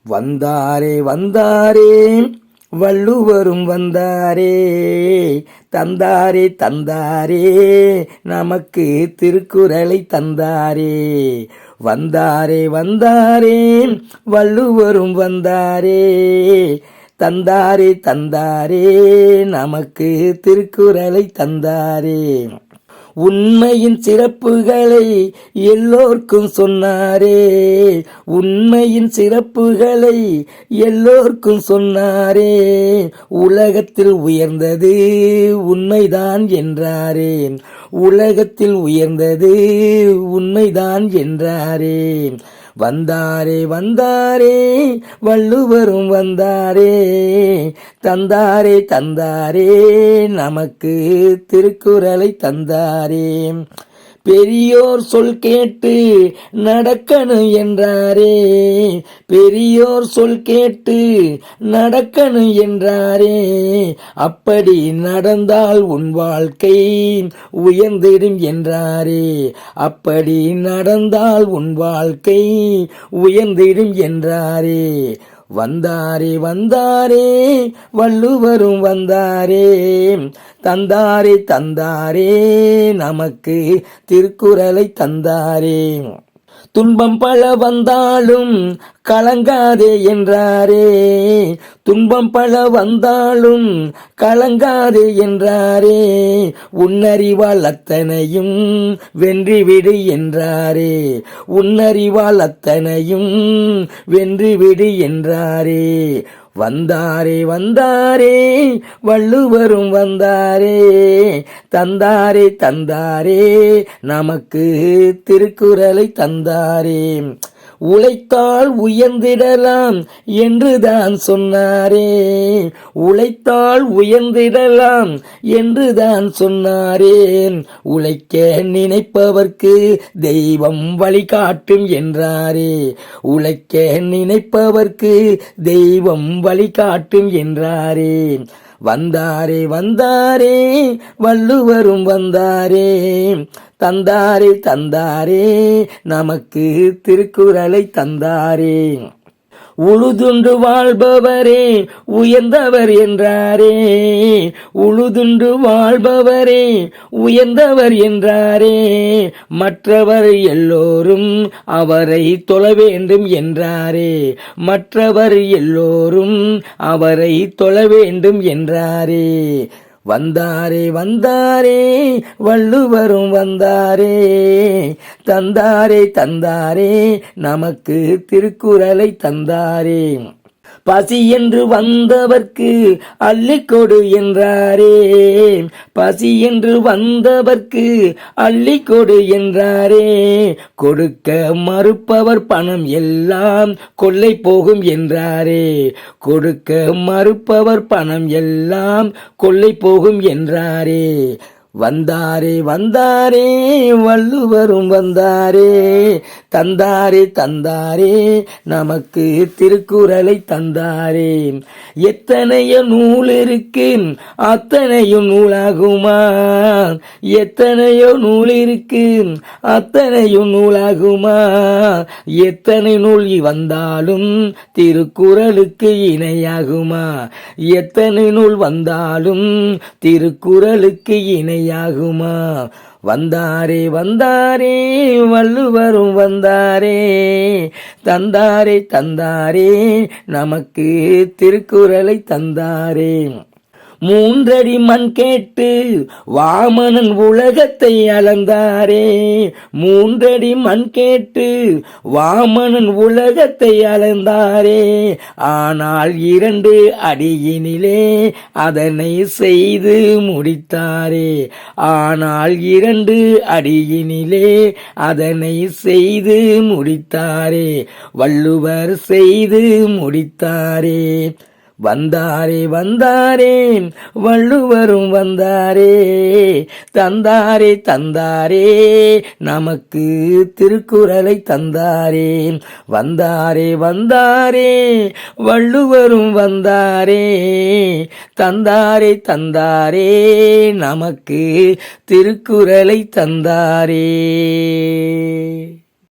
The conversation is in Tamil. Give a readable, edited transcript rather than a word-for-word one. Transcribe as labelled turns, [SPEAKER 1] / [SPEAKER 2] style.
[SPEAKER 1] வந்தாரே வந்தாரே வள்ளுவரும் வந்தாரே, தந்தாரே தந்தாரே நமக்கு திருக்குறளை தந்தாரே. வந்தாரே வந்தாரே வள்ளுவரும் வந்தாரே, தந்தாரே தந்தாரே நமக்கு திருக்குறளை தந்தாரே. உண்மையின் சிறப்புகளை எல்லோர்க்கும் சொன்னாரே, உண்மையின் சிறப்புகளை எல்லோர்க்கும் சொன்னாரே. உலகத்தில் உயர்ந்தது உண்மைதான் என்றாரே, உலகத்தில் உயர்ந்தது உண்மைதான் என்றாரே. வந்தாரே வந்தாரே வள்ளுவரும் வந்தாரே, தந்தாரே தந்தாரே நமக்கு திருக்குறளை தந்தாரே. பெரியோர் சொல் கேட்டு நடக்கணும் என்றாரே, பெரியோர் சொல் கேட்டு நடக்கணும் என்றாரே. அப்படி நடந்தால் உன் வாழ்க்கை உயர்ந்திடும் என்றாரே, அப்படி நடந்தால் உன் வாழ்க்கை உயர்ந்திடும் என்றாரே. வந்தாரே வந்தாரே வள்ளுவரும் வந்தாரே, தந்தாரே தந்தாரே நமக்கு திருக்குறளை தந்தாரே. துன்பம் பல வந்தாலும் கலங்காதே என்றாரே, துன்பம் பல வந்தாலும் கலங்காதே என்றாரே. உன்னறிவால் அத்தனையும் வென்றிவிடு என்றாரே, உன்னறிவால் அத்தனையும் வென்றிவிடு என்றாரே. வந்தாரே வந்தாரே வள்ளுவரும் வந்தாரே, தந்தாரே தந்தாரே நமக்கு திருக்குறளை தந்தாரே. உழைத்தால் உயர்ந்திடலாம் என்றுதான் சொன்னாரே, உழைத்தால் உயர்ந்திடலாம் என்றுதான் சொன்னாரே. உழைக்க நினைப்பவர்க்கு தெய்வம் வழிகாட்டும் என்றாரே, உழைக்க நினைப்பவர்க்கு தெய்வம் வழிகாட்டும் என்றாரே. வந்தாரே வந்தாரே வள்ளுவரும் வந்தாரே, தந்தாரே தந்தாரே நமக்கு திருக்குறளை தந்தாரே. உழுதுண்டு வாழ்பவரே உயர்ந்தவர் என்றாரே, உழுதுண்டு வாழ்பவரே உயர்ந்தவர் என்றாரே. மற்றவர் எல்லோரும் அவரை தொழ வேண்டும் என்றாரே, மற்றவர் எல்லோரும் அவரை தொழ வேண்டும் என்றாரே. வந்தாரே வந்தாரே வள்ளுவரும் வந்தாரே, தந்தாரே தந்தாரே நமக்கு திருக்குறளை தந்தாரே. பசி என்று வந்தவர்க்கு அள்ளிக்கொடு என்றாரே, பசி என்று வந்தவர்க்கு அள்ளிக்கொடு என்றாரே. கொடுக்க மறுப்பவர் பணம் எல்லாம் கொள்ளை போகும் என்றாரே, கொடுக்க மறுப்பவர் பணம் எல்லாம் கொள்ளை போகும் என்றாரே. வந்தாரே வந்தாரே வள்ளுவரும் வந்தாரே, தந்தாரே தந்தாரே நமக்கு திருக்குறளை தந்தாரே. எத்தனையோ நூல் இருக்கு அத்தனையும் நூலாகுமா, எத்தனையோ நூல் இருக்கு அத்தனையும் நூலாகுமா. எத்தனை நூல் வந்தாலும் திருக்குறளுக்கு இணையாகுமா, எத்தனை நூல் வந்தாலும் திருக்குறளுக்கு இணையாகுமா. வந்தாரே வந்தாரே வள்ளுவரும் வந்தாரே, தந்தாரே தந்தாரே நமக்கு திருக்குறளை தந்தாரே. மூன்றடி மண் கேட்டு வாமனன் உலகத்தை அளந்தாரே, மூன்றடி மண் கேட்டு வாமனன் உலகத்தை அளந்தாரே. ஆனால் 2 அடியினிலே அதனை செய்து முடித்தாரே, ஆனால் 2 அடியினிலே அதனை செய்து முடித்தாரே. வள்ளுவர் செய்து முடித்தாரே. வந்தாரே வந்தாரே வள்ளுவரும் வந்தாரே, தந்தாரே தந்தாரே நமக்கு திருக்குறளை தந்தாரே. வந்தாரே வந்தாரே வள்ளுவரும் வந்தாரே, தந்தாரே தந்தாரே நமக்கு திருக்குறளை தந்தாரே.